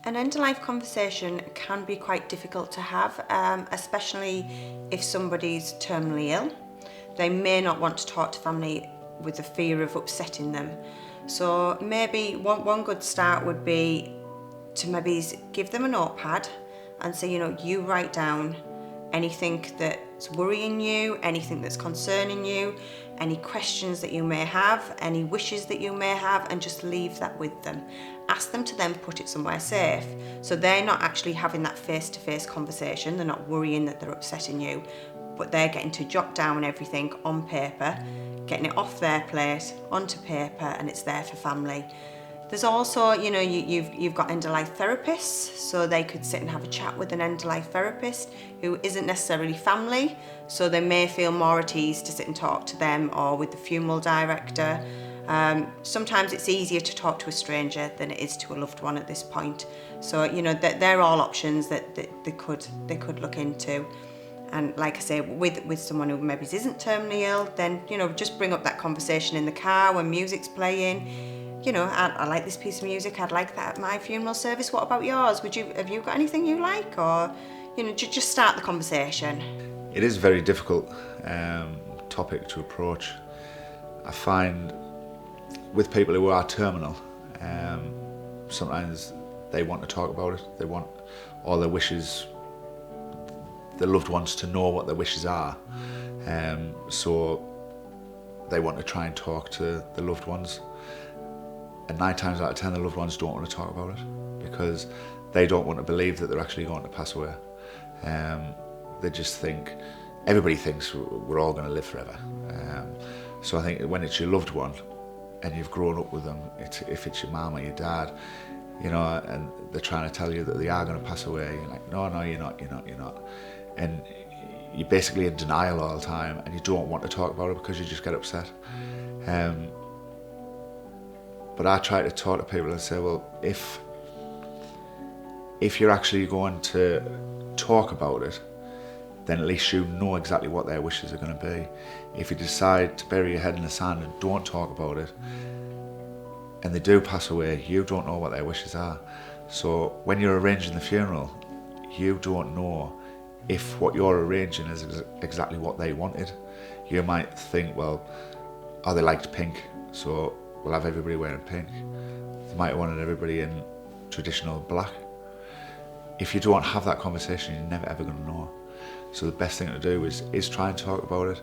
An end-of-life conversation can be quite difficult to have, especially if somebody's terminally ill. They may not want to talk to family with the fear of upsetting them. So maybe one good start would be to maybe give them a notepad and say, you write down anything that's worrying you, anything that's concerning you, any questions that you may have, any wishes that you may have, and just leave that with them. Ask them to then put it somewhere safe. So they're not actually having that face-to-face conversation, they're not worrying that they're upsetting you, but they're getting to jot down everything on paper, getting it off their plate, onto paper, and it's there for family. There's also, you've got end-of-life therapists, so they could sit and have a chat with an end-of-life therapist who isn't necessarily family, so they may feel more at ease to sit and talk to them, or with the funeral director. Sometimes it's easier to talk to a stranger than it is to a loved one at this point. So, they're all options that they could look into. And like I say, with someone who maybe isn't terminally ill, then, just bring up that conversation in the car when music's playing. I like this piece of music, I'd like that at my funeral service. What about yours? Have you got anything you like? Or, just start the conversation. It is a very difficult topic to approach. I find with people who are terminal, sometimes they want to talk about it. They want all their wishes, their loved ones to know what their wishes are. So they want to try and talk to the loved ones. And 9 times out of 10, the loved ones don't want to talk about it because they don't want to believe that they're actually going to pass away. They just think, everybody thinks we're all going to live forever. So I think when it's your loved one and you've grown up with them, if it's your mum or your dad, and they're trying to tell you that they are going to pass away, you're like, no, you're not. And you're basically in denial all the time and you don't want to talk about it because you just get upset. But I try to talk to people and say, well, if you're actually going to talk about it, then at least you know exactly what their wishes are going to be. If you decide to bury your head in the sand and don't talk about it, and they do pass away, you don't know what their wishes are. So when you're arranging the funeral, you don't know if what you're arranging is exactly what they wanted. You might think, well, they liked pink, so we'll have everybody wearing pink. They might have wanted everybody in traditional black. If you don't have that conversation, you're never ever going to know. So the best thing to do is try and talk about it.